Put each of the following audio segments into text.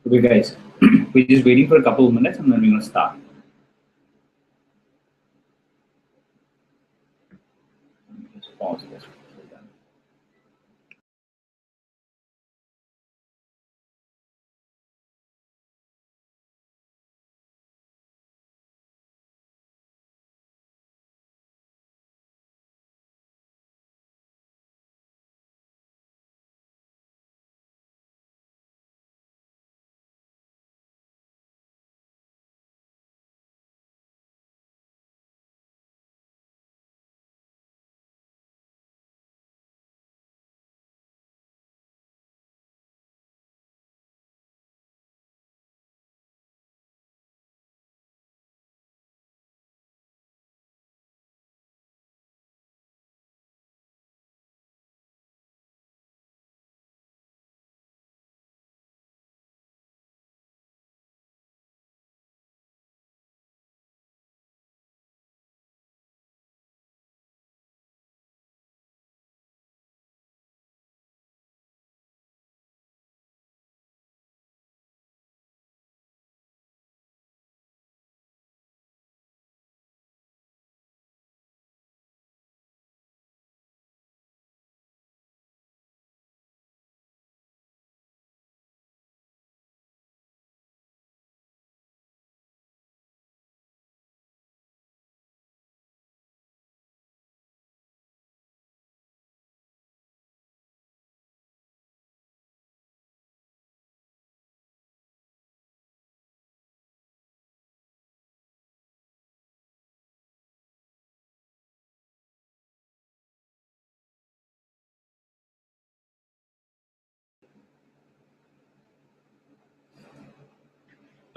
Okay, guys, we're just waiting for a couple of minutes and then we're going to start. Just pause this.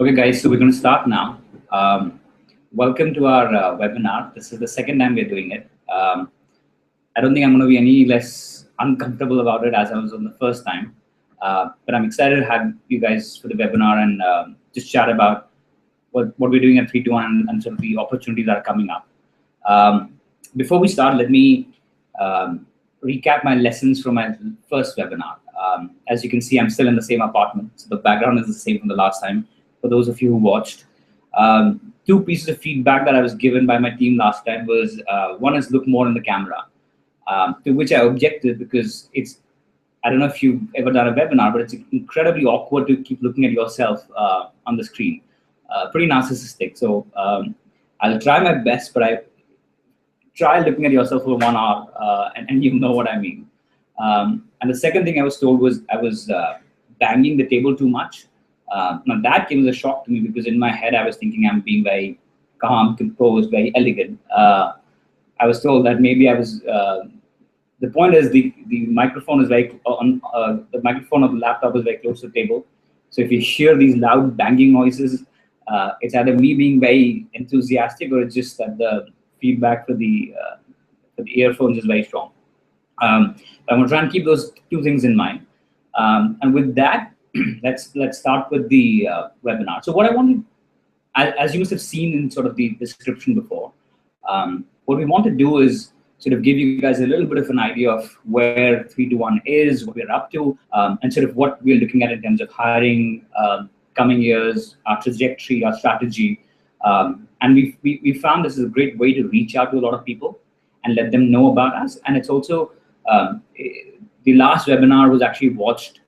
Okay, guys, so we're going to start now. Welcome to our webinar. This is the second time we're doing it. I don't think I'm going to be any less uncomfortable about it as I was on the first time. But I'm excited to have you guys for the webinar and just chat about what we're doing at 321 and sort of the opportunities that are coming up. Before we start, let me recap my lessons from my first webinar. As you can see, I'm still in the same apartment, so the background is the same from the last time. For those of you who watched, two pieces of feedback that I was given by my team last time was, one is look more in the camera, to which I objected because it's, I don't know if you've ever done a webinar, but it's incredibly awkward to keep looking at yourself on the screen. Pretty narcissistic. So I'll try my best, but I try looking at yourself for 1 hour and you know what I mean. And the second thing I was told was I was banging the table too much. Now that came as a shock to me because in my head I was thinking I'm being very calm, composed, very elegant. I was told that maybe I was. The point is the microphone is very the microphone of the laptop is very close to the table. So if you hear these loud banging noises, it's either me being very enthusiastic or it's just that the feedback for the earphones is very strong. I'm going to try and keep those two things in mind. And with that, let's start with the webinar. So what I wanted, as you must have seen in sort of the description before, what we want to do is sort of give you guys a little bit of an idea of where 321 is, what we're up to, and sort of what we're looking at in terms of hiring, coming years, our trajectory, our strategy. And we found this is a great way to reach out to a lot of people and let them know about us. And it's also, the last webinar was actually watched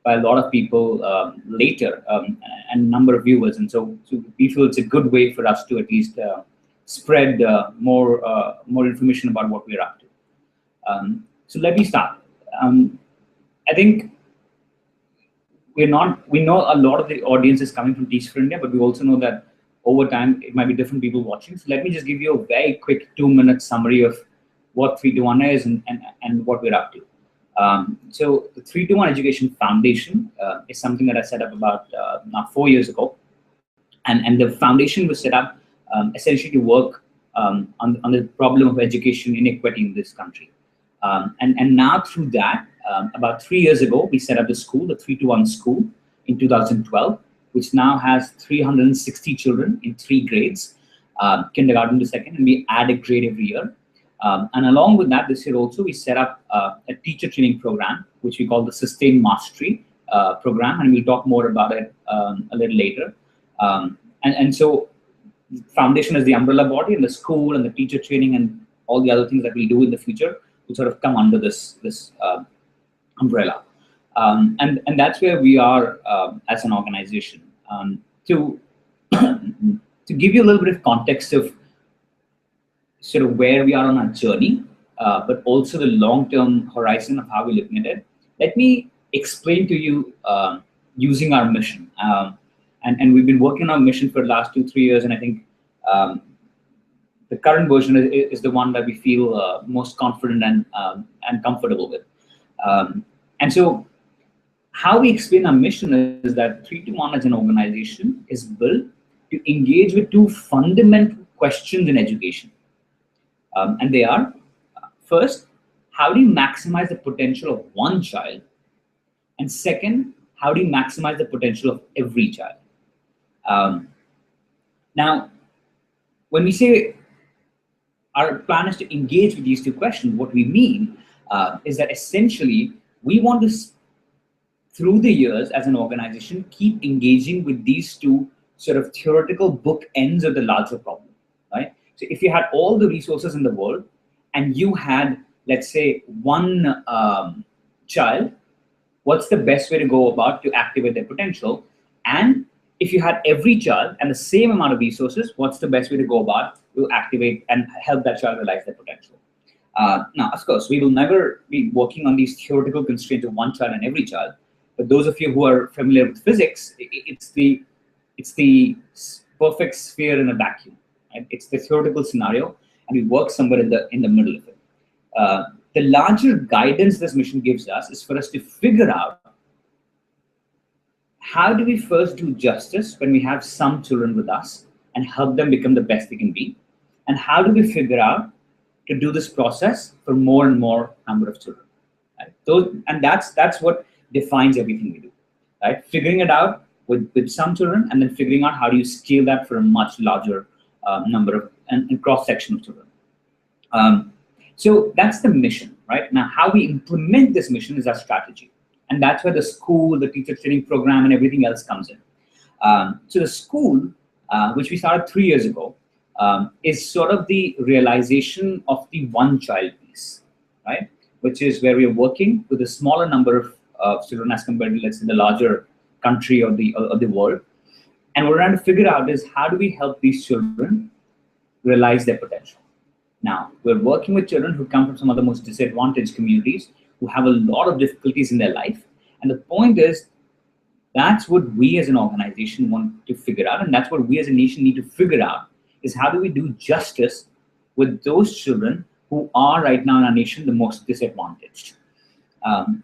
by a lot of people later, and a number of viewers. And so we feel it's a good way for us to at least spread more information about what we're up to. So let me start. I think we know a lot of the audience is coming from Teach for India, but we also know that over time it might be different people watching. So let me just give you a very quick 2-minute summary of what 321 is and what we're up to. So the 321 Education Foundation is something that I set up about now 4 years ago, and the foundation was set up essentially to work on the problem of education inequity in this country. And now through that, about 3 years ago, we set up the school, the 321 school, in 2012, which now has 360 children in 3 grades, kindergarten to second, and we add a grade every year. And along with that, this year also, we set up a teacher training program, which we call the Sustained Mastery, program, and we'll talk more about it a little later. And so foundation is the umbrella body, and the school and the teacher training and all the other things that we do in the future will sort of come under this umbrella. And that's where we are as an organization. To to give you a little bit of context of sort of where we are on our journey, but also the long-term horizon of how we're looking at it, let me explain to you using our mission. And we've been working on our mission for the last 2-3 years, and I think the current version is the one that we feel most confident and comfortable with. And so how we explain our mission is that 321 as an organization is built to engage with two fundamental questions in education. And they are, first, how do you maximize the potential of one child? And second, how do you maximize the potential of every child? Now, when we say our plan is to engage with these two questions, what we mean is that essentially we want to, through the years as an organization, keep engaging with these two sort of theoretical bookends of the larger problem, right? So if you had all the resources in the world and you had, let's say, one child, what's the best way to go about to activate their potential? And if you had every child and the same amount of resources, what's the best way to go about to activate and help that child realize their potential? Now, of course, we will never be working on these theoretical constraints of one child and every child. But those of you who are familiar with physics, it's the perfect sphere in a vacuum. Right? It's the theoretical scenario, and we work somewhere in the middle of it. The larger guidance this mission gives us is for us to figure out how do we first do justice when we have some children with us and help them become the best they can be, and how do we figure out to do this process for more and more number of children. Right? And that's what defines everything we do. Right? Figuring it out with some children, and then figuring out how do you scale that for a much larger number of and cross-section of children. So that's the mission, right? Now, how we implement this mission is our strategy. And that's where the school, the teacher training program, and everything else comes in. So the school, which we started 3 years ago, is sort of the realization of the one child piece, right? Which is where we are working with a smaller number of children as compared to, let's say, the larger country of the world. And what we're trying to figure out is how do we help these children realize their potential? Now, we're working with children who come from some of the most disadvantaged communities, who have a lot of difficulties in their life. And the point is, that's what we as an organization want to figure out. And that's what we as a nation need to figure out, is how do we do justice with those children who are right now in our nation the most disadvantaged.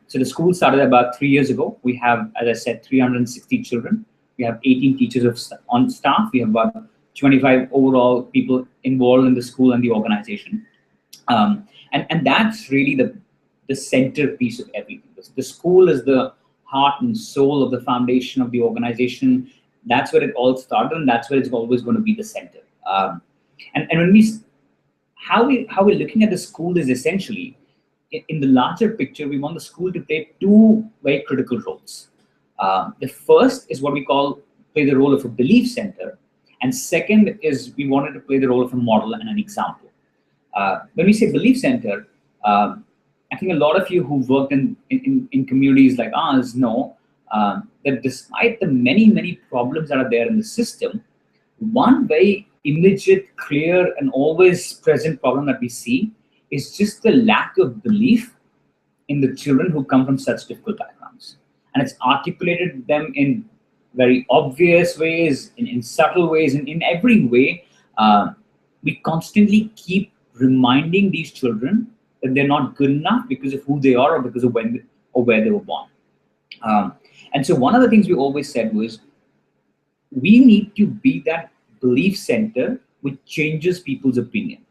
So the school started about 3 years ago. We have, as I said, 360 children. We have 18 teachers on staff. We have about 25 overall people involved in the school and the organization. And that's really the centerpiece of everything. The school is the heart and soul of the foundation of the organization. That's where it all started, and that's where it's always going to be the center. And when how we're looking at the school is essentially, in the larger picture, we want the school to play two very critical roles. The first is what we call play the role of a belief center, and second is we wanted to play the role of a model and an example. When we say belief center, I think a lot of you who've worked in communities like ours know that despite the many problems that are there in the system, one very immediate, clear, and always present problem that we see is just the lack of belief in the children who come from such difficult backgrounds. And it's articulated them in very obvious ways, in subtle ways, and in every way. We constantly keep reminding these children that they're not good enough because of who they are or because of when or where they were born. And so one of the things we always said was, we need to be that belief center which changes people's opinion.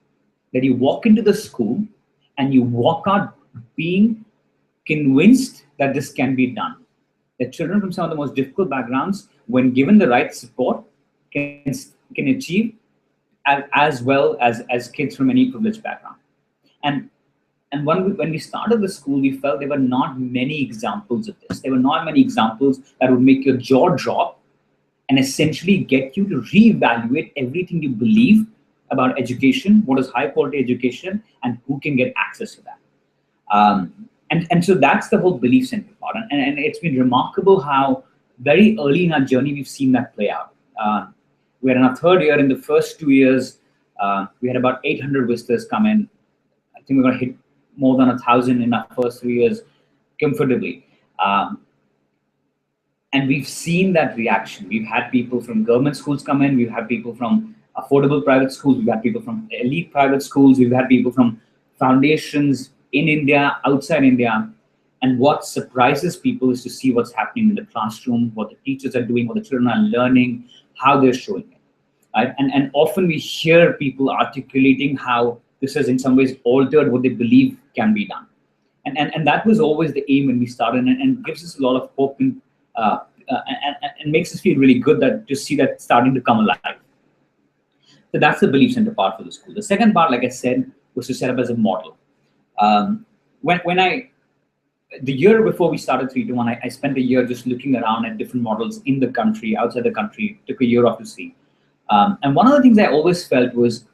That you walk into the school and you walk out being convinced that this can be done. That children from some of the most difficult backgrounds, when given the right support, can achieve as well as kids from any privileged background. And And when we started the school, we felt there were not many examples of this. There were not many examples that would make your jaw drop and essentially get you to reevaluate everything you believe about education, what is high quality education, and who can get access to that. And so that's the whole belief center part. And it's been remarkable how very early in our journey, we've seen that play out. We're in our third year. In the first 2 years, we had about 800 visitors come in. I think we're going to hit more than 1,000 in our first 3 years comfortably. And we've seen that reaction. We've had people from government schools come in. We've had people from affordable private schools. We've had people from elite private schools. We've had people from foundations in India, outside India. And what surprises people is to see what's happening in the classroom, what the teachers are doing, what the children are learning, how they're showing it. Right? And often we hear people articulating how this has in some ways altered what they believe can be done. And that was always the aim when we started, and gives us a lot of hope and makes us feel really good that to see that starting to come alive. So that's the belief center part for the school. The second part, like I said, was to set up as a model. The year before we started 321, I spent a year just looking around at different models in the country, outside the country, took a year off to see. And one of the things I always felt was,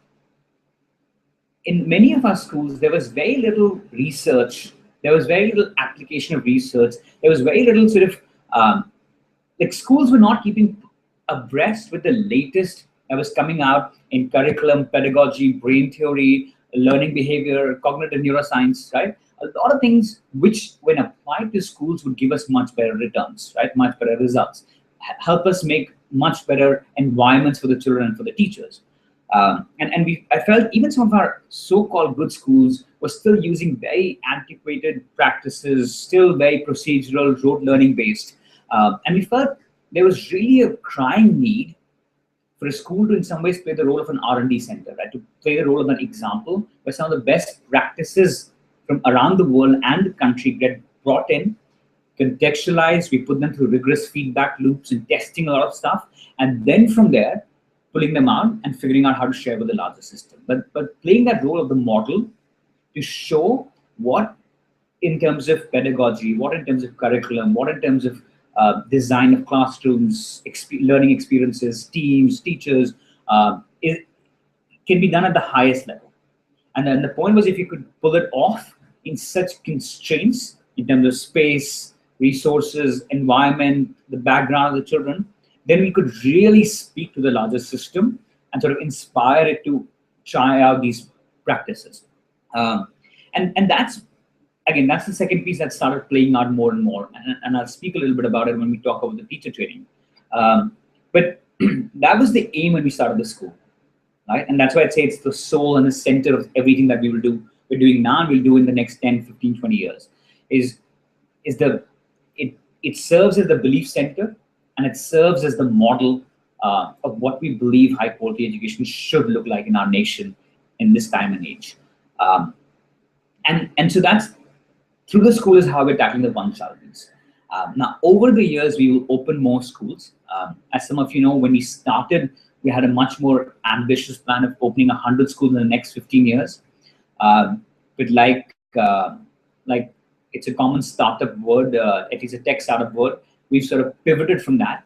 in many of our schools, there was very little research, there was very little application of research, there was very little sort of, like schools were not keeping abreast with the latest that was coming out in curriculum, pedagogy, brain theory, learning behavior, cognitive neuroscience, right? A lot of things which, when applied to schools, would give us much better returns, right? Much better results, help us make much better environments for the children and for the teachers. I felt even some of our so-called good schools were still using very antiquated practices, still very procedural, rote learning based. And we felt there was really a crying need for a school to in some ways play the role of an R&D center, right? To play the role of an example where some of the best practices from around the world and the country get brought in, contextualized, we put them through rigorous feedback loops and testing a lot of stuff. And then from there, pulling them out and figuring out how to share with the larger system. But playing that role of the model to show what in terms of pedagogy, what in terms of curriculum, what in terms of design of classrooms, learning experiences, teams, teachers, it can be done at the highest level. And then the point was, if you could pull it off in such constraints in terms of space, resources, environment, the background of the children, then we could really speak to the larger system and sort of inspire it to try out these practices. And that's, again, that's the second piece that started playing out more and more. And I'll speak a little bit about it when we talk about the teacher training. But that was the aim when we started the school, right? And that's why I'd say it's the soul and the center of everything that we will do. We're doing now and we'll do in the next 10, 15, 20 years. It serves as the belief center, and it serves as the model of what we believe high quality education should look like in our nation in this time and age. And so that's, through the school, is how we're tackling the one challenges. Now, over the years, we will open more schools. As some of you know, when we started, we had a much more ambitious plan of opening 100 schools in the next 15 years. But like it's a common startup word, at least a tech startup word, we've sort of pivoted from that.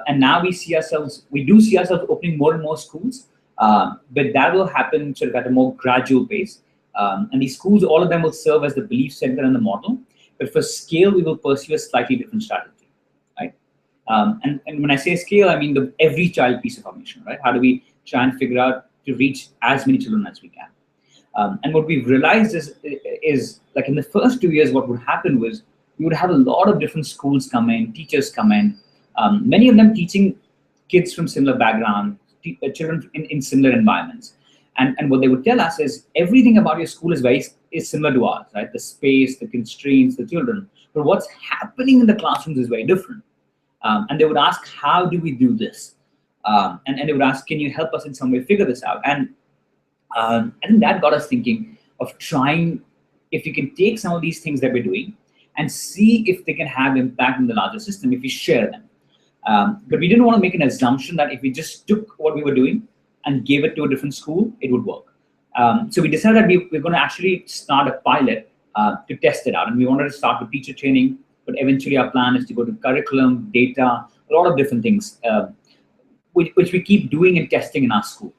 And now we do see ourselves opening more and more schools, but that will happen sort of at a more gradual pace. And these schools, all of them will serve as the belief center and the model, but for scale, we will pursue a slightly different strategy, right? And when I say scale, I mean the every child piece of our mission, right? How do we try and figure out to reach as many children as we can? And what we've realized is like in the first 2 years, what would happen was we would have a lot of different schools come in, teachers come in, many of them teaching kids from similar background, children in similar environments. And what they would tell us is everything about your school is similar to ours, right? The space, the constraints, the children. But what's happening in the classrooms is very different. And they would ask, how do we do this? And they would ask, can you help us in some way figure this out? And I think that got us thinking of trying, if you can take some of these things that we're doing and see if they can have impact in the larger system if we share them. But we didn't want to make an assumption that if we just took what we were doing and gave it to a different school, it would work. So we decided that we're going to actually start a pilot to test it out. And we wanted to start with teacher training, but eventually our plan is to go to curriculum, data, a lot of different things, which we keep doing and testing in our school.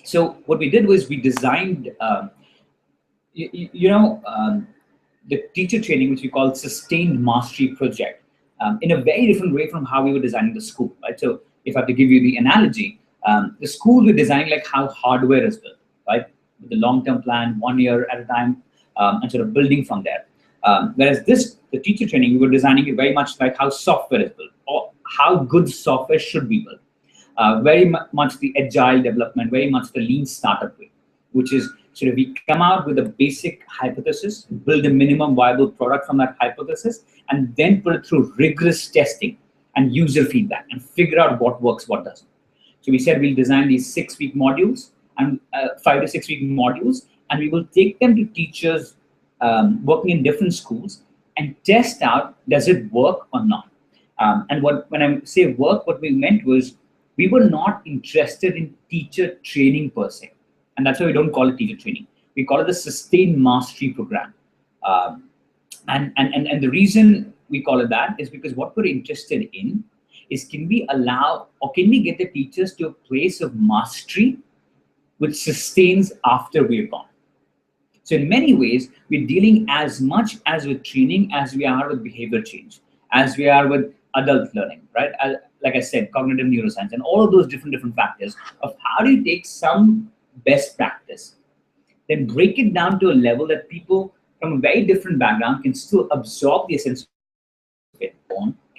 So what we did was we designed, the teacher training, which we call sustained mastery project, in a very different way from how we were designing the school, right? So if I have to give you the analogy, the school we designed like how hardware is built, right? With the long-term plan, 1 year at a time, and sort of building from there. Whereas the teacher training, we were designing it very much like how software is built, or how good software should be built. Very much the agile development, very much the lean startup way, which is sort of we come out with a basic hypothesis, build a minimum viable product from that hypothesis, and then put it through rigorous testing and user feedback and figure out what works, what doesn't. So we said we'll design these 6-week modules and 5 to 6 week modules, and we will take them to teachers working in different schools and test out, does it work or not? And when I say work, what we meant was we were not interested in teacher training per se. And that's why we don't call it teacher training. We call it the sustained mastery program. And the reason we call it that is because what we're interested in is can we get the teachers to a place of mastery which sustains after we're gone. So in many ways, we're dealing as much as with training as we are with behavior change, as we are with adult learning, right? Like I said, cognitive neuroscience and all of those different factors of how do you take some best practice, then break it down to a level that people from a very different background can still absorb the essence of it,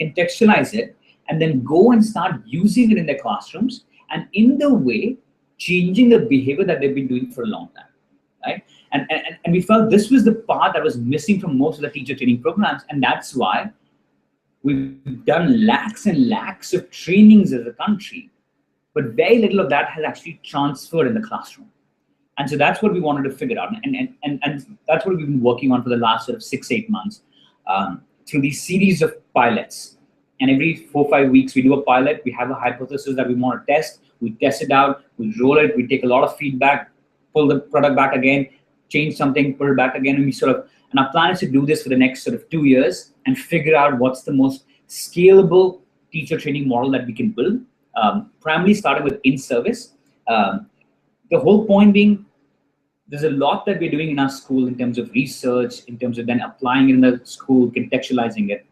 contextualize it, and then go and start using it in their classrooms, and in the way, changing the behavior that they've been doing for a long time, right? And we felt this was the part that was missing from most of the teacher training programs, and that's why we've done lakhs and lakhs of trainings as a country, but very little of that has actually transferred in the classroom. And so that's what we wanted to figure out. And that's what we've been working on for the last sort of 6-8 months through these series of pilots. And every 4 or 5 weeks, we do a pilot. We have a hypothesis that we want to test. We test it out. We roll it. We take a lot of feedback, pull the product back again, change something, put it back again. And our plan is to do this for the next sort of 2 years and figure out what's the most scalable teacher training model that we can build. Primarily starting with in-service. The whole point being, there's a lot that we're doing in our school in terms of research, in terms of then applying it in the school, contextualizing it,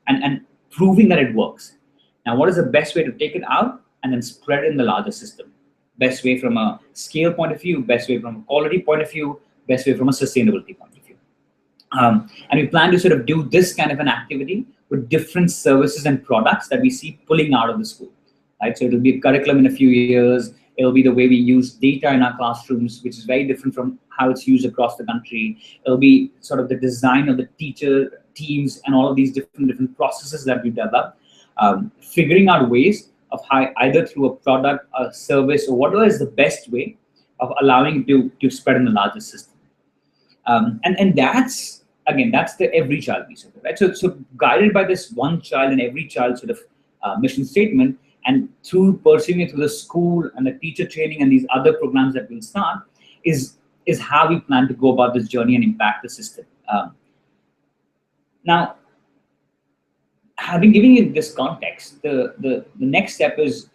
and proving that it works. Now, what is the best way to take it out and then spread it in the larger system? Best way from a scale point of view, best way from a quality point of view, best way from a sustainability point of view. And we plan to sort of do this kind of an activity with different services and products that we see pulling out of the school. Right? So it'll be a curriculum in a few years. It'll be the way we use data in our classrooms, which is very different from how it's used across the country. It'll be sort of the design of the teacher teams and all of these different processes that we develop, figuring out ways of how, either through a product, a service, or whatever is the best way of allowing it to spread in the larger system. And that's, again, that's the every child piece of it, right? So guided by this one child and every child sort of mission statement, and through pursuing it through the school and the teacher training and these other programs that we'll start, is how we plan to go about this journey and impact the system. Now, having given you this context, the next step is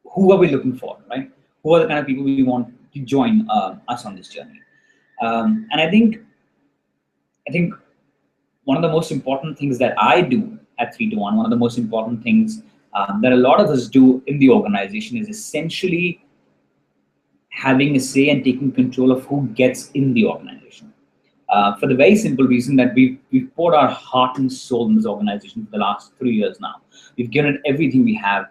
who are we looking for, right? Who are the kind of people we want to join us on this journey? And I think one of the most important things that I do at 3 to 1, one of the most important things that a lot of us do in the organization is essentially having a say and taking control of who gets in the organization. For the very simple reason that we've poured our heart and soul in this organization for the last 3 years now. We've given it everything we have.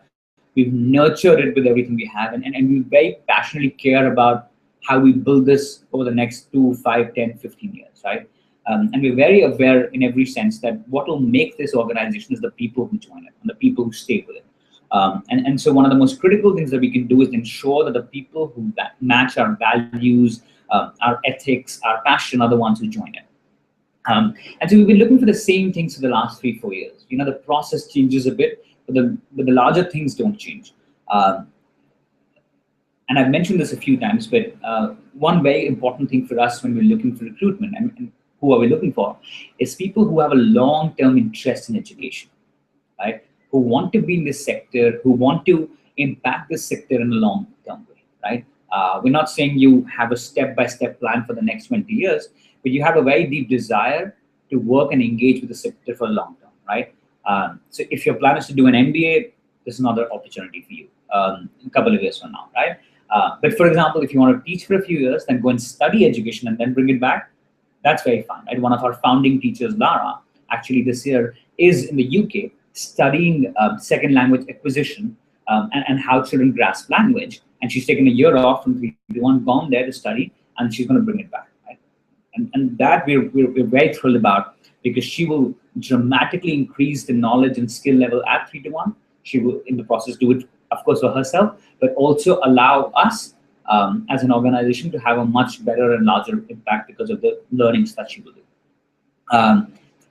We've nurtured it with everything we have, and we very passionately care about how we build this over the next 2, 5, 10, 15 years, right? And we're very aware in every sense that what will make this organization is the people who join it and the people who stay with it. And so one of the most critical things that we can do is ensure that the people who match our values, our ethics, our passion are the ones who join it. And so we've been looking for the same things for the last 3, 4 years. You know, the process changes a bit, but the larger things don't change. and I've mentioned this a few times, but one very important thing for us when we're looking for recruitment, and who are we looking for, is people who have a long-term interest in education, right? Who want to be in this sector, who want to impact this sector in a long-term way, right? We're not saying you have a step-by-step plan for the next 20 years, but you have a very deep desire to work and engage with the sector for a long term, right? So if your plan is to do an MBA, this is another opportunity for you a couple of years from now, right? But for example, if you want to teach for a few years, then go and study education and then bring it back, that's very fun, right? One of our founding teachers, Lara, actually this year is in the UK studying second language acquisition and how children grasp language. And she's taken a year off from 3-1, gone there to study, and she's going to bring it back, right? And that we're very thrilled about, because she will dramatically increase the knowledge and skill level at 3-1. She will, in the process, do it, of course, for herself, but also allow us as an organization to have a much better and larger impact because of the learnings that she will do.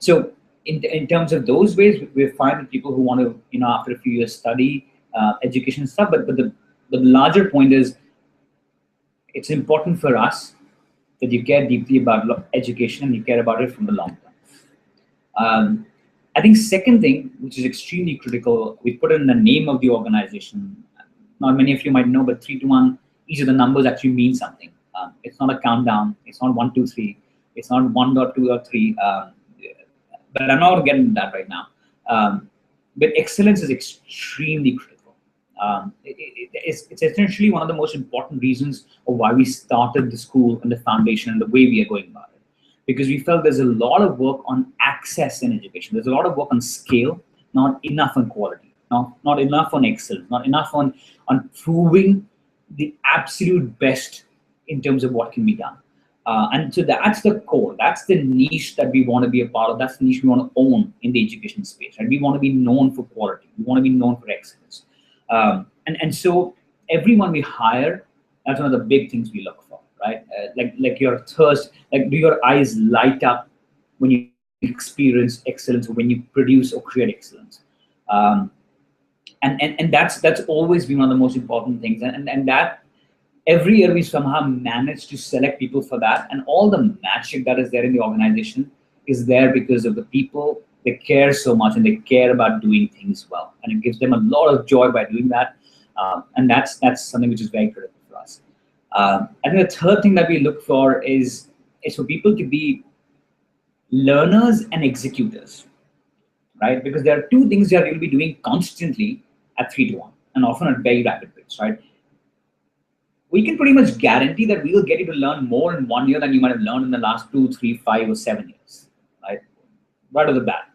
So in terms of those ways, we find that people who want to, after a few years, study education stuff, but the larger point is, it's important for us that you care deeply about education and you care about it from the long term. I think second thing, which is extremely critical, we put it in the name of the organization. Not many of you might know, but 3-1, each of the numbers actually mean something. It's not a countdown. It's not 1, 2, 3. It's not 1 or 2 or 3. But I'm not going to get into that right now. But excellence is extremely critical. It's essentially one of the most important reasons of why we started the school and the foundation and the way we are going about it. Because we felt there's a lot of work on access in education. There's a lot of work on scale, not enough on quality, not enough on excellence, not enough on proving the absolute best in terms of what can be done. And so that's the core. That's the niche that we want to be a part of. That's the niche we want to own in the education space. Right? We want to be known for quality. We want to be known for excellence. And so everyone we hire, that's one of the big things we look for, right? Like your thirst, like do your eyes light up when you experience excellence, or when you produce or create excellence? And that's always been one of the most important things. And that every year we somehow manage to select people for that, and all the magic that is there in the organization is there because of the people. They care so much and they care about doing things well, and it gives them a lot of joy by doing that. And that's something which is very critical for us. I think the third thing that we look for is for people to be learners and executors, right? Because there are two things that you'll be doing constantly at 3-1, and often at very rapid rates, right? We can pretty much guarantee that we will get you to learn more in 1 year than you might have learned in the last 2, 3, 5, or 7 years, right? Right off the bat.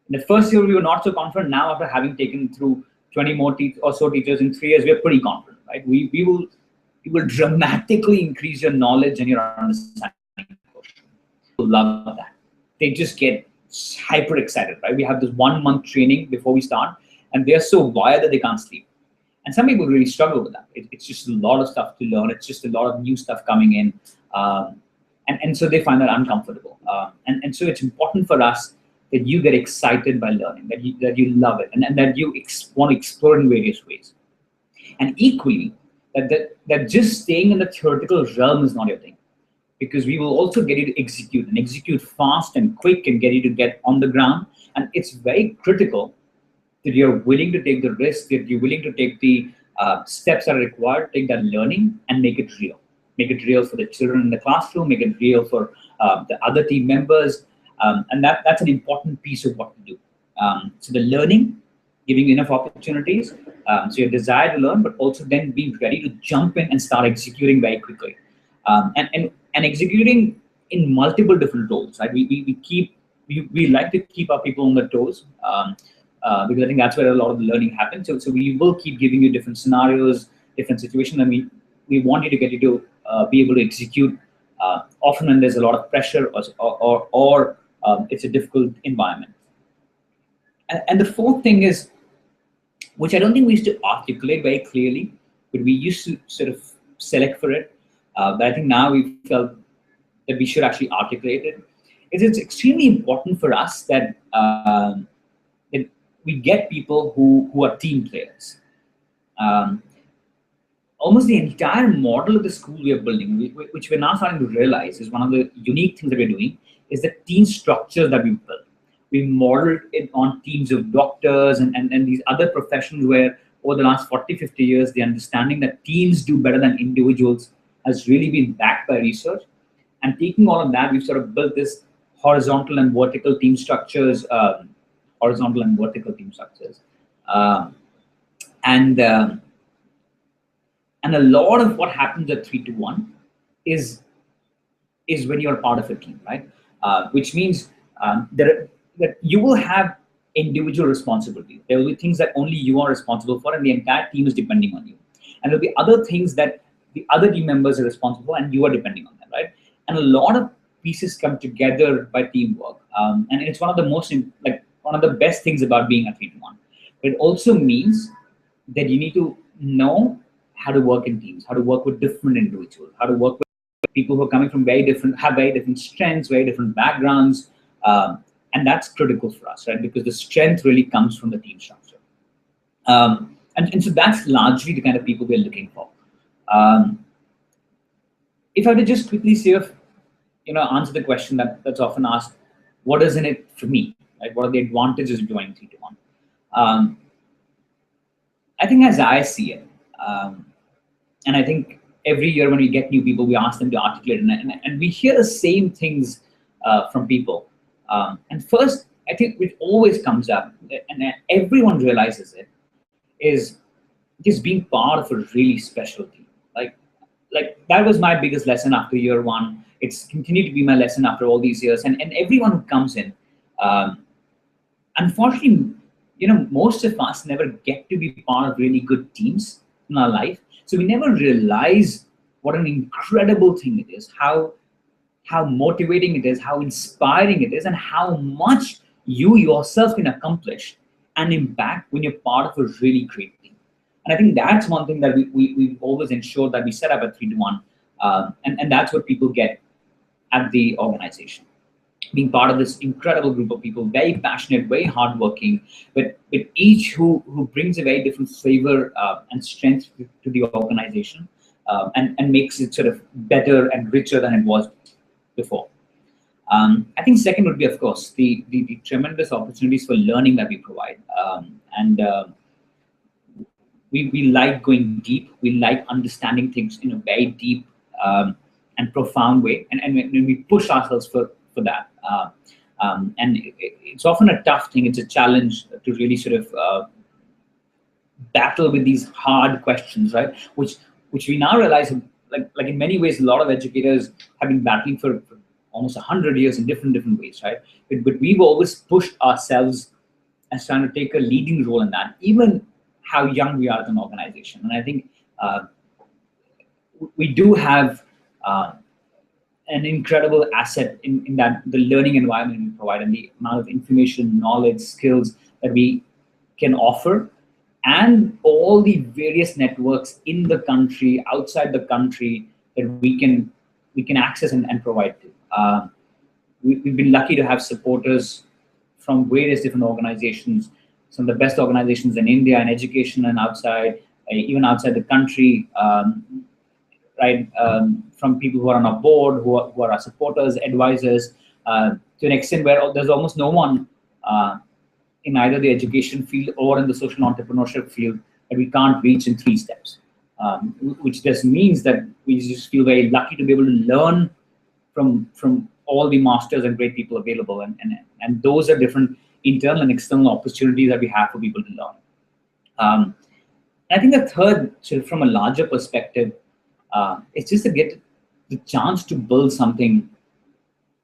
In the first year, we were not so confident. Now, after having taken through 20 more or so teachers in 3 years, we are pretty confident, right? We will dramatically increase your knowledge and your understanding. People love that. They just get hyper excited, right? We have this 1 month training before we start, and they're so wired that they can't sleep. And some people really struggle with that. It's just a lot of stuff to learn. It's just a lot of new stuff coming in. And so they find that uncomfortable. And so it's important for us that you get excited by learning, that you love it, and that you want to explore in various ways. And equally, that just staying in the theoretical realm is not your thing. Because we will also get you to execute fast and quick, and get you to get on the ground. And it's very critical that you're willing to take the risk, that you're willing to take the steps that are required, take that learning and make it real. Make it real for the children in the classroom, make it real for the other team members. And that's an important piece of what we do. So the learning, giving you enough opportunities, so your desire to learn, but also then being ready to jump in and start executing very quickly. And executing in multiple different roles, right? We like to keep our people on their toes, because I think that's where a lot of the learning happens. So we will keep giving you different scenarios, different situations. I mean, we want you to get you to be able to execute often when there's a lot of pressure or it's a difficult environment. And the fourth thing is, which I don't think we used to articulate very clearly, but we used to sort of select for it. But I think now we felt that we should actually articulate it. It's extremely important for us that we get people who are team players. almost the entire model of the school we are building, which we're now starting to realize is one of the unique things that we're doing, is the team structure that we've built. We modeled it on teams of doctors and these other professions where over the last 40, 50 years, the understanding that teams do better than individuals has really been backed by research. And taking all of that, we've sort of built this horizontal and vertical team structures, horizontal and vertical team structures. Um, and and a lot of what happens at 3-1 is when you're part of a team, right? Which means that you will have individual responsibility. There will be things that only you are responsible for, and the entire team is depending on you. And there'll be other things that the other team members are responsible for, and you are depending on them, right? And a lot of pieces come together by teamwork, and it's one of the one of the best things about being a 3-1. But it also means that you need to know how to work in teams, how to work with different individuals, how to work with people who are coming from have very different strengths, very different backgrounds, and that's critical for us, right? Because the strength really comes from the team structure, and so that's largely the kind of people we're looking for. If I were to just quickly say, answer the question that's often asked, what is in it for me? Right? What are the advantages of joining 3-1? I think as I see it, and I think every year when we get new people, we ask them to articulate, and we hear the same things from people. And first, I think it always comes up, and everyone realizes it, is just being part of a really special team. Like that was my biggest lesson after year one. It's continued to be my lesson after all these years. And everyone who comes in, unfortunately, most of us never get to be part of really good teams in our life. So we never realize what an incredible thing it is, how motivating it is, how inspiring it is, and how much you yourself can accomplish and impact when you're part of a really great team. And I think that's one thing that we've always ensured that we set up at 3-1, and that's what people get at the organization. Being part of this incredible group of people, very passionate, very hardworking, but each who brings a very different flavor and strength to the organization, and makes it sort of better and richer than it was before. I think second would be, of course, the tremendous opportunities for learning that we provide. We like going deep. We like understanding things in a very deep and profound way, and we push ourselves for that. And it's often a tough thing. It's a challenge to really sort of battle with these hard questions, right? Which we now realize, like in many ways, a lot of educators have been battling for almost 100 years in different ways, right? But we've always pushed ourselves as trying to take a leading role in that, even how young we are as an organization. And I think we do have an incredible asset in that the learning environment we provide and the amount of information, knowledge, skills that we can offer, and all the various networks in the country, outside the country, that we can access and provide to. We've been lucky to have supporters from various different organizations, some of the best organizations in India in education and outside, even outside the country, right? From people who are on our board, who are our supporters, advisors, to an extent where there's almost no one in either the education field or in the social entrepreneurship field that we can't reach in 3 steps, which just means that we just feel very lucky to be able to learn from all the masters and great people available, and those are different internal and external opportunities that we have for people to learn. I think the third, sort of from a larger perspective, it's just to get the chance to build something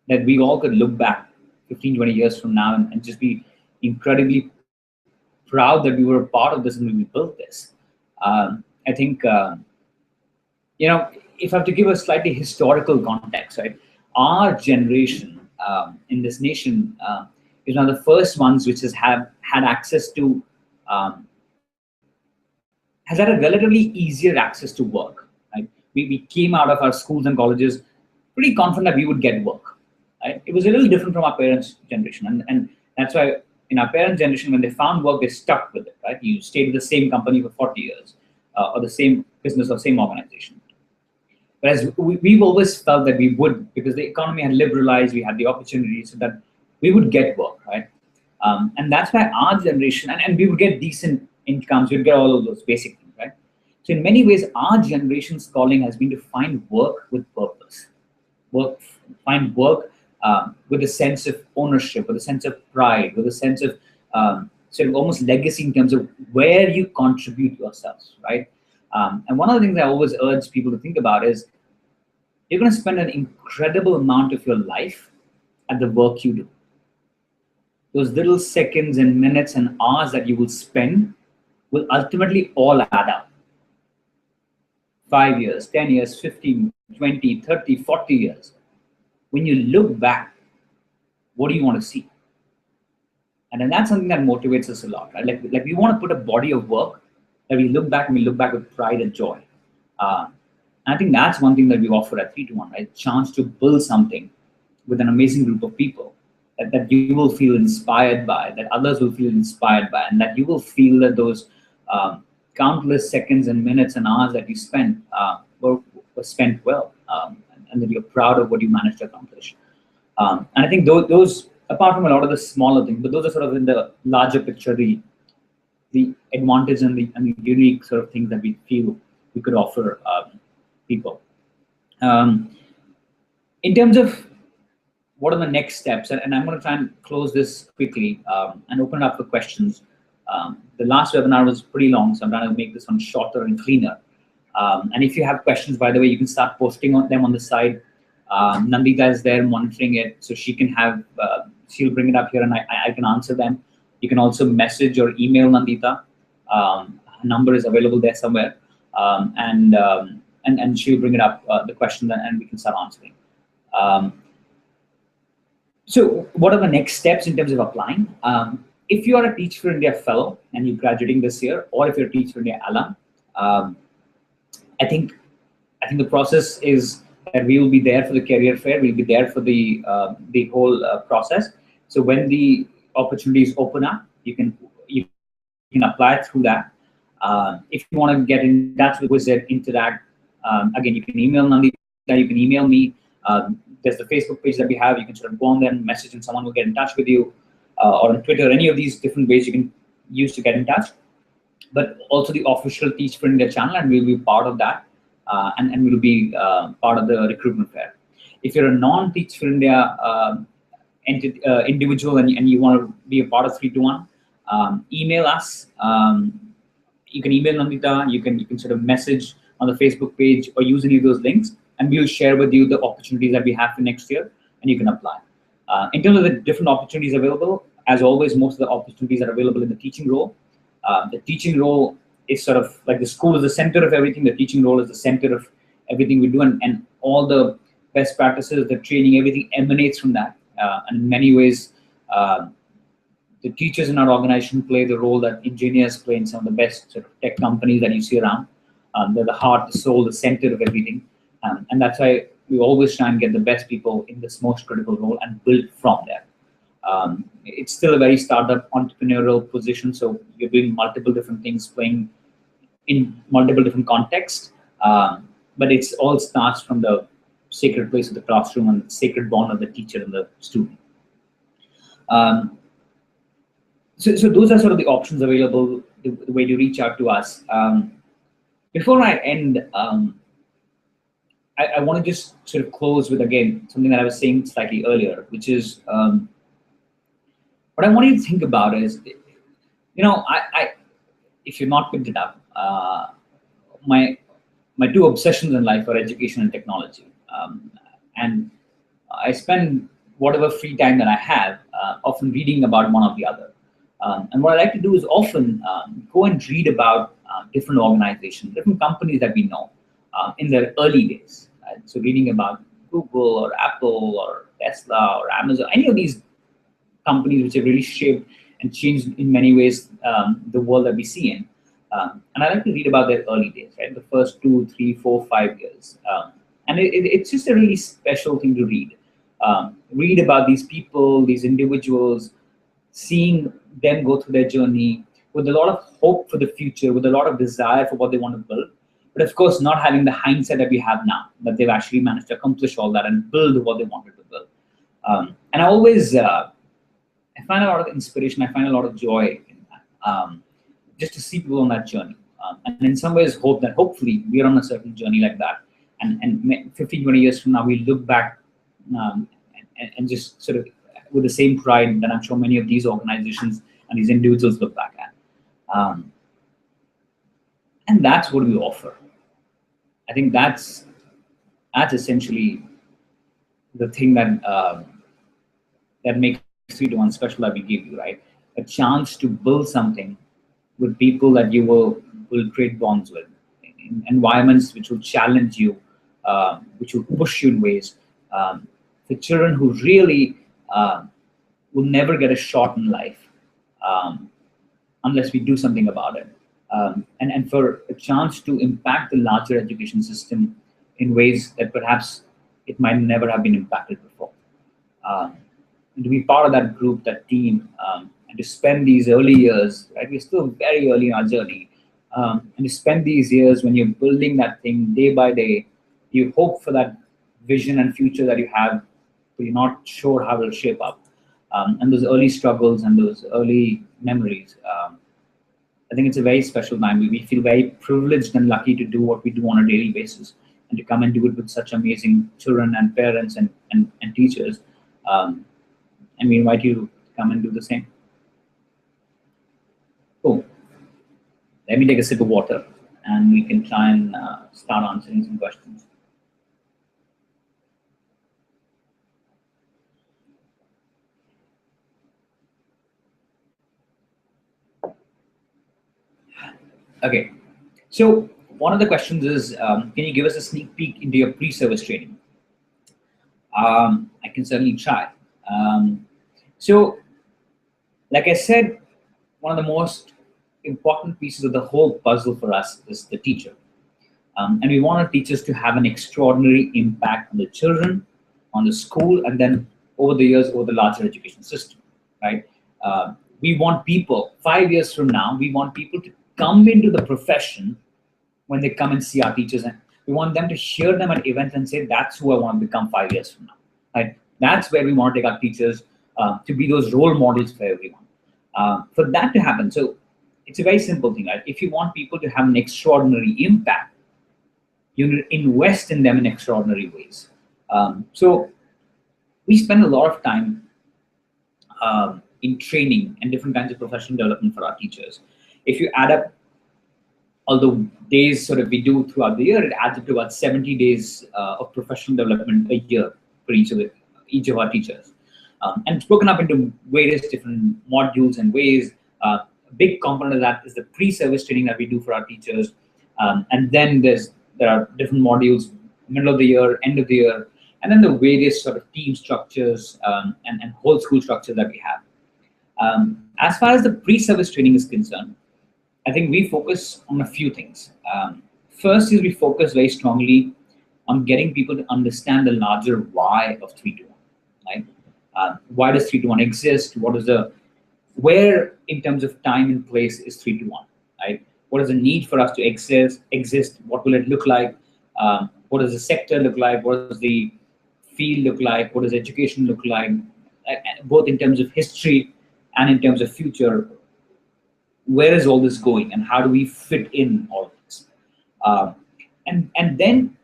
that we all could look back 15, 20 years from now and just be incredibly proud that we were a part of this and we built this. I think, if I have to give a slightly historical context, right? Our generation in this nation is one of the first ones which has had access to, has had a relatively easier access to work. Right? We came out of our schools and colleges pretty confident that we would get work. Right? It was a little different from our parents' generation, and that's why in our parents' generation, when they found work, they stuck with it. Right? You stayed with the same company for 40 years. or the same business or same organization. Whereas we've always felt that we would, because the economy had liberalized, we had the opportunity, so that we would get work, right? And that's why our generation, and we would get decent incomes, we'd get all of those basic things, right? So in many ways, our generation's calling has been to find work with purpose, find work with a sense of ownership, with a sense of pride, with a sense of sort of almost legacy in terms of where you contribute yourselves, right? And one of the things I always urge people to think about is you're going to spend an incredible amount of your life at the work you do. Those little seconds and minutes and hours that you will spend will ultimately all add up. 5 years, 10 years, 15, 20, 30, 40 years. When you look back, what do you want to see? And then that's something that motivates us a lot, right? Like we want to put a body of work that we look back and we look back with pride and joy. And I think that's one thing that we offer at 3 to 1, right? Chance to build something with an amazing group of people that you will feel inspired by, that others will feel inspired by, and that you will feel that those countless seconds and minutes and hours that you spent were spent well, and that you're proud of what you managed to accomplish. And I think those, apart from a lot of the smaller things, but those are sort of in the larger picture, the advantage and the unique sort of things that we feel we could offer people. In terms of what are the next steps, and I'm going to try and close this quickly and open it up for questions. The last webinar was pretty long, so I'm trying to make this one shorter and cleaner. And if you have questions, by the way, you can start posting them on the side. Nandita is there monitoring it, so she can have, she'll bring it up here and I can answer them. You can also message or email Nandita. Her number is available there somewhere. And she'll bring it up, the question, and we can start answering. So what are the next steps in terms of applying? If you are a Teach for India Fellow and you're graduating this year, or if you're a Teach for India alum, I think the process is that we will be there for the career fair. We'll be there for the whole process. So when the opportunities open up, you can apply through that. If you want to get in touch with Wizard, interact, again, you can email Nandita, you can email me. There's the Facebook page that we have. You can sort of go on there and message, and someone will get in touch with you, or on Twitter. Any of these different ways you can use to get in touch. But also the official Teach for India channel, and we'll be part of that, and we'll be part of the recruitment fair. If you're a non-Teach for India individual and you want to be a part of 3 to 1, email us. You can email Nandita. You can sort of message on the Facebook page or use any of those links, and we'll share with you the opportunities that we have for next year, and you can apply. In terms of the different opportunities available, as always, most of the opportunities are available in the teaching role. The teaching role is sort of like the school is the center of everything. The teaching role is the center of everything we do, and all the best practices, the training, everything emanates from that. And in many ways, the teachers in our organization play the role that engineers play in some of the best sort of tech companies that you see around. They're the heart, the soul, the center of everything. And that's why we always try and get the best people in this most critical role and build from there. It's still a very startup entrepreneurial position, so you're doing multiple different things, playing in multiple different contexts, but it's all starts from the sacred place of the classroom and the sacred bond of the teacher and the student. So those are sort of the options available, the way to reach out to us. Before I end, I want to just sort of close with, again, something that I was saying slightly earlier, which is what I want you to think about is, if you're not picked it up, my 2 obsessions in life are education and technology. And I spend whatever free time that I have often reading about one or the other. And what I like to do is often go and read about different organizations, different companies that we know in their early days. Right? So reading about Google or Apple or Tesla or Amazon, any of these companies which have really shaped and changed in many ways the world that we see in. And I like to read about their early days, right? The first 2, 3, 4, 5 years. And it's just a really special thing to read. Read about these people, these individuals, seeing them go through their journey, with a lot of hope for the future, with a lot of desire for what they want to build, but of course not having the hindsight that we have now, that they've actually managed to accomplish all that and build what they wanted to build. And I always, I find a lot of inspiration, I find a lot of joy in that, just to see people on that journey. And in some ways hope that hopefully we're on a certain journey like that. And 15, 20 years from now, we look back and just sort of with the same pride that I'm sure many of these organizations and these individuals look back at. And that's what we offer. I think that's essentially the thing that that makes 3-to-1 special that we give you, right? A chance to build something with people that you will create bonds with, in environments which will challenge you, which will push you in ways. For children who really will never get a shot in life unless we do something about it. And for a chance to impact the larger education system in ways that perhaps it might never have been impacted before. And to be part of that group, that team, and to spend these early years, right? We're still very early in our journey. And to spend these years when you're building that thing day by day, you hope for that vision and future that you have, but you're not sure how it'll shape up. And those early struggles and those early memories, I think it's a very special time. We feel very privileged and lucky to do what we do on a daily basis, and to come and do it with such amazing children and parents and teachers. And we invite you to come and do the same. Cool. Let me take a sip of water and we can try and start answering some questions. Okay, so one of the questions is, can you give us a sneak peek into your pre-service training? I can certainly try. So, like I said, one of the most important pieces of the whole puzzle for us is the teacher. And we want our teachers to have an extraordinary impact on the children, on the school, and then over the years, over the larger education system, right? We want people, 5 years from now, we want people to come into the profession when they come and see our teachers, and we want them to hear them at events and say, that's who I want to become 5 years from now, right? That's where we want to take our teachers to be those role models for everyone. For that to happen, so it's a very simple thing, right? If you want people to have an extraordinary impact, you invest in them in extraordinary ways. So we spend a lot of time in training and different kinds of professional development for our teachers. If you add up all the days sort of we do throughout the year, it adds up to about 70 days of professional development a year for each of our teachers. And it's broken up into various different modules and ways. A big component of that is the pre-service training that we do for our teachers. And then there are different modules, middle of the year, end of the year, and then the various sort of team structures and whole school structures that we have. As far as the pre-service training is concerned, I think we focus on a few things. First is we focus very strongly on getting people to understand the larger why of 3-to-1, right? Why does 3-to-1 exist? Where in terms of time and place is 3-to-1, right? What is the need for us to exist? What will it look like? What does the sector look like? What does the field look like? What does education look like? Both in terms of history and in terms of future, where is all this going and how do we fit in all of this? And then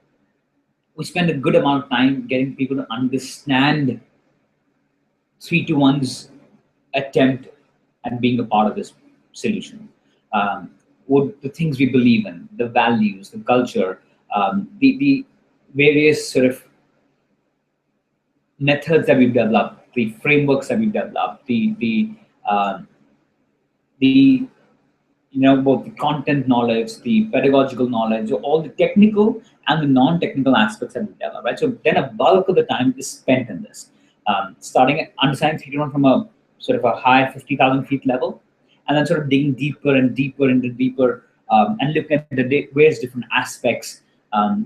we spend a good amount of time getting people to understand 3-to-1's attempt at being a part of this solution. What the things we believe in, the values, the culture, the various sort of methods that we've developed, the frameworks that we've developed, both the content knowledge, the pedagogical knowledge, all the technical and the non-technical aspects that we develop, right? So then a bulk of the time is spent in this, starting at understanding 3-to-1 from a sort of a high 50,000 feet level, and then sort of digging deeper and deeper and looking at the various different aspects,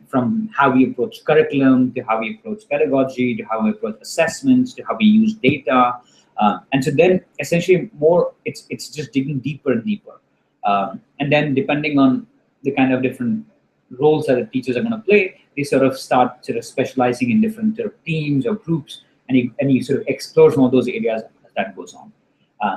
from how we approach curriculum, to how we approach pedagogy, to how we approach assessments, to how we use data, And so then essentially more, it's just digging deeper and deeper. And then depending on the kind of different roles that the teachers are going to play, they sort of start sort of specializing in different sort of teams or groups, and you sort of explore some of those areas as that goes on.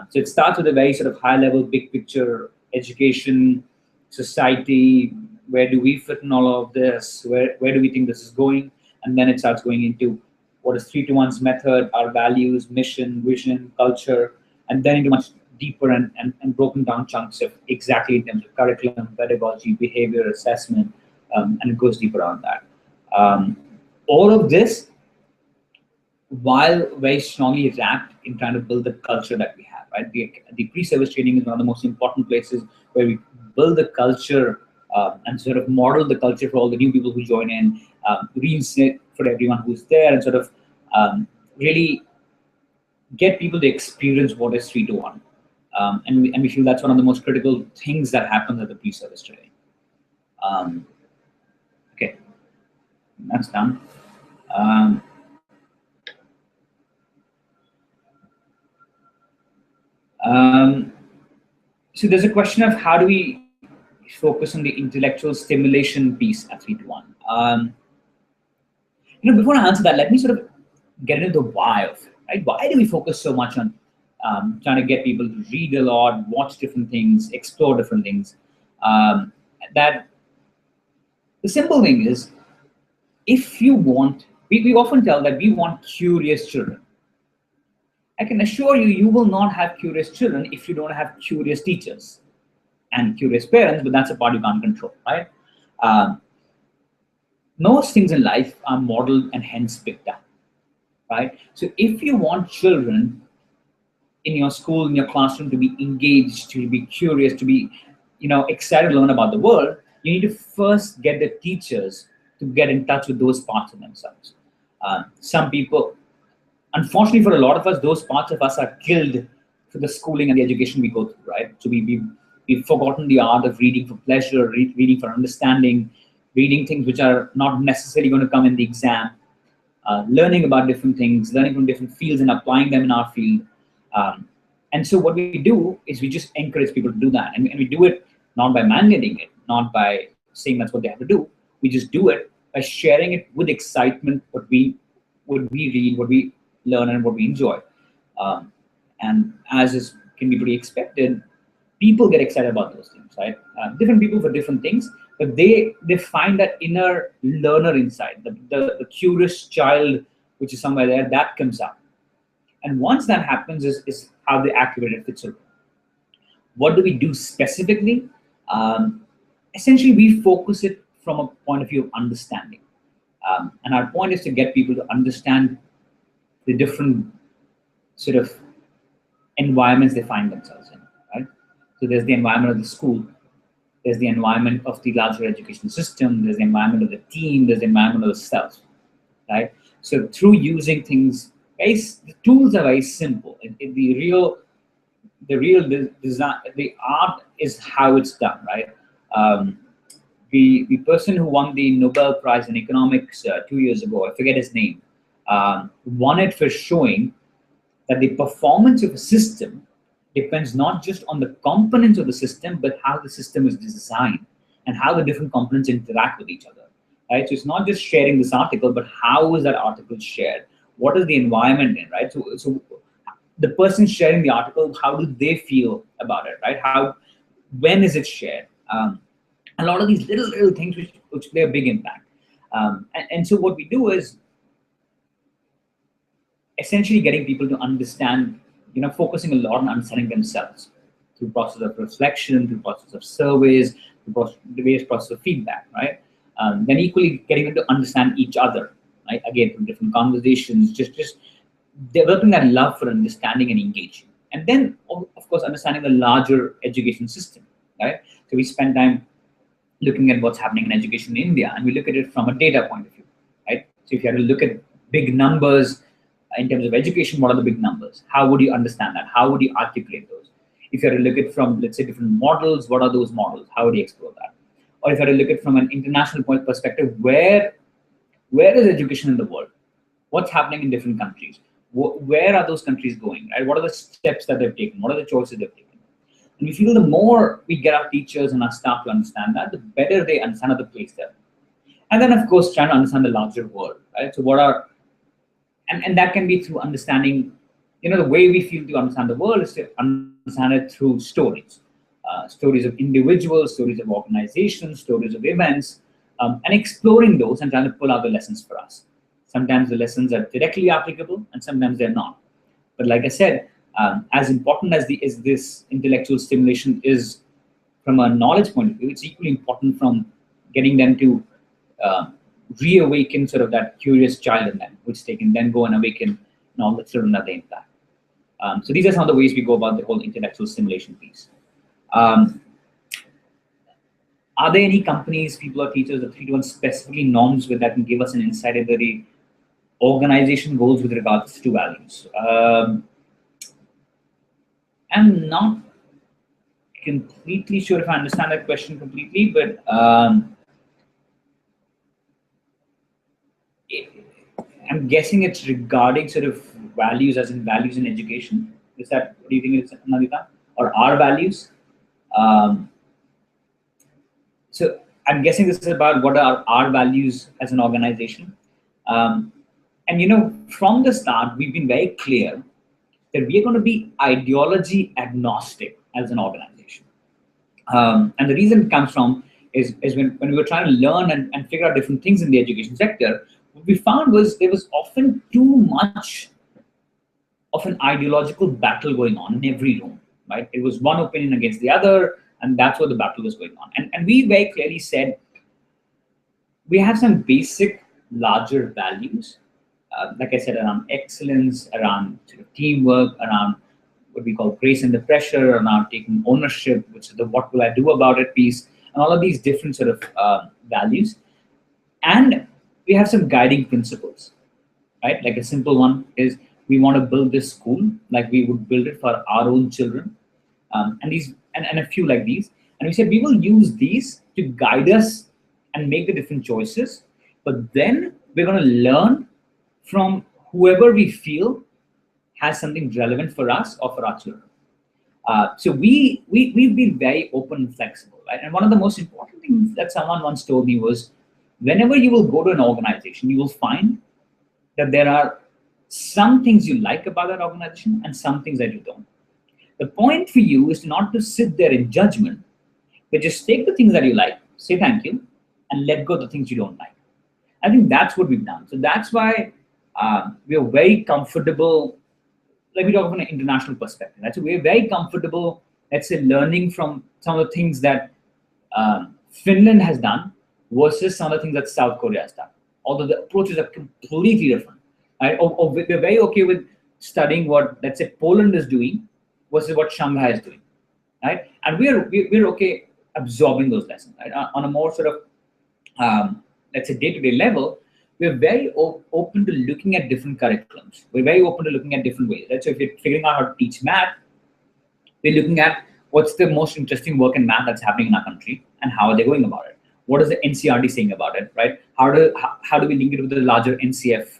So it starts with a very sort of high level, big picture, education, society, where do we fit in all of this, where do we think this is going, and then it starts going into what is 3-to-1's method, our values, mission, vision, culture, and then into much deeper and broken down chunks of exactly in terms of curriculum, pedagogy, behavior, assessment, and it goes deeper on that. All of this, while very strongly wrapped in trying to build the culture that we have, right? The pre-service training is one of the most important places where we build the culture and sort of model the culture for all the new people who join in, reinstate for everyone who's there, and sort of really get people to experience what is 3-to-1. And we feel that's one of the most critical things that happens at the pre-service training. Okay, that's done. So there's a question of how do we focus on the intellectual stimulation piece at 3-to-1. Before I answer that, let me sort of get into the why of it, right? Why do we focus so much on trying to get people to read a lot, watch different things, explore different things? That the simple thing is, if you want, we often tell that we want curious children. I can assure you, you will not have curious children if you don't have curious teachers and curious parents, but that's a part you can't control, right? Most things in life are modeled and hence picked up, right? So if you want children in your school, in your classroom, to be engaged, to be curious, to be, excited to learn about the world, you need to first get the teachers to get in touch with those parts of themselves. Some people, unfortunately for a lot of us, those parts of us are killed for the schooling and the education we go through, right? So we've forgotten the art of reading for pleasure, reading for understanding, reading things which are not necessarily going to come in the exam, learning about different things, learning from different fields and applying them in our field. And so what we do is we just encourage people to do that. And we do it not by mandating it, not by saying that's what they have to do. We just do it by sharing it with excitement, what we read, what we learn, and what we enjoy. And as can be pretty expected, people get excited about those things, right? Different people for different things, but they find that inner learner inside, the curious child, which is somewhere there, that comes out. And once that happens is how they activate it with children. What do we do specifically? Essentially, we focus it from a point of view of understanding. And our point is to get people to understand the different sort of environments they find themselves in, right? So there's the environment of the school, there's the environment of the larger education system, there's the environment of the team, there's the environment of the self, right? So through using things, the tools are very simple. The real design, the art is how it's done, right? The person who won the Nobel Prize in economics 2 years ago, I forget his name, won it for showing that the performance of a system depends not just on the components of the system, but how the system is designed and how the different components interact with each other, right? So it's not just sharing this article, but how is that article shared? What is the environment in, right? So the person sharing the article, how do they feel about it, right? When is it shared? A lot of these little things which play a big impact. And so what we do is essentially getting people to understand, focusing a lot on understanding themselves through process of reflection, through process of surveys, through the various process of feedback, right? Then equally getting them to understand each other, right? Again, from different conversations, just developing that love for understanding and engaging. And then, of course, understanding the larger education system, right? So we spend time looking at what's happening in education in India, and we look at it from a data point of view, right? So if you had to look at big numbers in terms of education, what are the big numbers? How would you understand that? How would you articulate those? If you had to look at it from, let's say, different models, what are those models? How would you explore that? Or if you had to look at it from an international point perspective, where is education in the world? What's happening in different countries? where are those countries going, right? What are the steps that they've taken? What are the choices they've taken? And we feel the more we get our teachers and our staff to understand that, the better they understand the place they're. And then, of course, trying to understand the larger world, right? So what are, and that can be through understanding, the way we feel to understand the world is to understand it through stories. Stories of individuals, stories of organizations, stories of events, and exploring those and trying to pull out the lessons for us. Sometimes the lessons are directly applicable and sometimes they're not. But like I said, as important as this intellectual stimulation is from a knowledge point of view, it's equally important from getting them to reawaken sort of that curious child in them, which they can then go and awaken in all the children that they impact. So these are some of the ways we go about the whole intellectual stimulation piece. Are there any companies, people or teachers that 3-1 specifically norms with that can give us an insight into the organization goals with regards to values? I'm not completely sure if I understand that question completely, but I'm guessing it's regarding sort of values, as in values in education. Is that, what do you think it's, Nandita? Or our values? So I'm guessing this is about what are our values as an organization. And from the start, we've been very clear that we are going to be ideology agnostic as an organization. And the reason it comes from is when we were trying to learn and figure out different things in the education sector, what we found was there was often too much of an ideological battle going on in every room, right? It was one opinion against the other, and that's what the battle was going on. And we very clearly said, we have some basic larger values, like I said, around excellence, around sort of teamwork, around what we call grace under pressure, around taking ownership, which is the what will I do about it piece, and all of these different sort of values. And we have some guiding principles, right? Like a simple one is we want to build this school like we would build it for our own children, and a few like these. And we said we will use these to guide us and make the different choices, but then we're going to learn from whoever we feel has something relevant for us or for our children. So we've been very open and flexible, right? And one of the most important things that someone once told me was, whenever you will go to an organization, you will find that there are some things you like about that organization and some things that you don't. The point for you is not to sit there in judgment, but just take the things that you like, say thank you, and let go of the things you don't like. I think that's what we've done. So that's why we are very comfortable, like we talk from an international perspective, right? So we're very comfortable, let's say, learning from some of the things that Finland has done versus some of the things that South Korea has done. Although the approaches are completely different, right? Or we're very okay with studying what, let's say, Poland is doing versus what Shanghai is doing, right? And we're okay absorbing those lessons, right? On a more sort of, let's say, day-to-day level, we're very open to looking at different curriculums. We're very open to looking at different ways, right? So if you're figuring out how to teach math, we're looking at what's the most interesting work in math that's happening in our country and how are they going about it. What is the NCRT saying about it, right? How do we link it with the larger NCF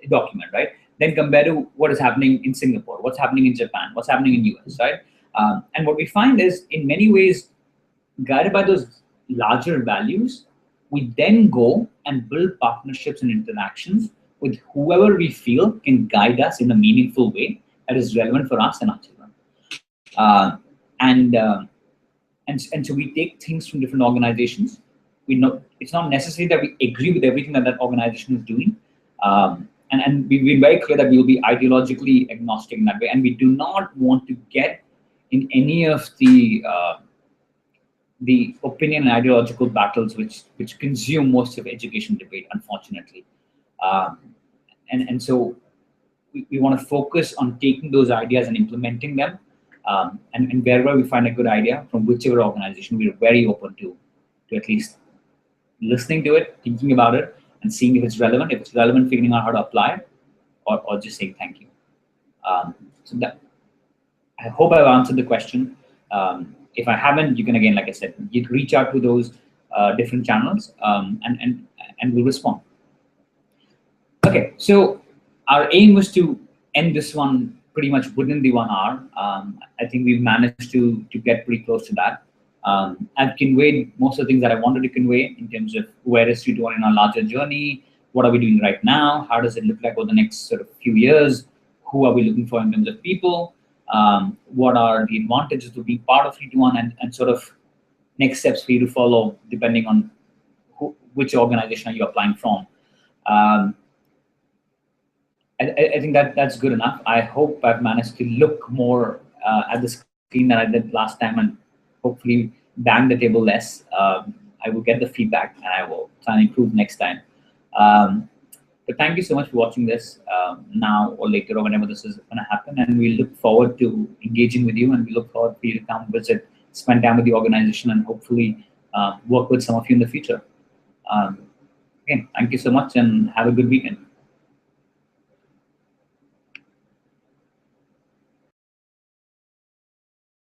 document, right? Then compare to what is happening in Singapore, what's happening in Japan, what's happening in US, right? And what we find is, in many ways, guided by those larger values, we then go and build partnerships and interactions with whoever we feel can guide us in a meaningful way that is relevant for us and our children. And so we take things from different organizations. We know it's not necessary that we agree with everything that that organization is doing. And we've been very clear that we will be ideologically agnostic in that way. And we do not want to get in any of the opinion and ideological battles which consume most of education debate, unfortunately. And so we want to focus on taking those ideas and implementing them. And wherever we find a good idea from whichever organization, we are very open to at least listening to it, thinking about it, and seeing if it's relevant. If it's relevant, figuring out how to apply it, or just saying thank you. So that, I hope I've answered the question. If I haven't, you can, again, like I said, you can reach out to those different channels, and we'll respond. Okay, so our aim was to end this one pretty much within the 1 hour. I think we've managed to get pretty close to that. I've conveyed most of the things that I wanted to convey in terms of where is Street One in our larger journey, what are we doing right now, how does it look like over the next sort of few years, who are we looking for in terms of people, what are the advantages to being part of Street One, and sort of next steps for you to follow depending on which organization are you applying from. I think that's good enough. I hope I've managed to look more at the screen than I did last time, and hopefully bang the table less. I will get the feedback and I will try and improve next time. But thank you so much for watching this now or later or whenever this is going to happen. And we look forward to engaging with you, and we look forward for you to come visit, spend time with the organization, and hopefully work with some of you in the future. Again, thank you so much and have a good weekend.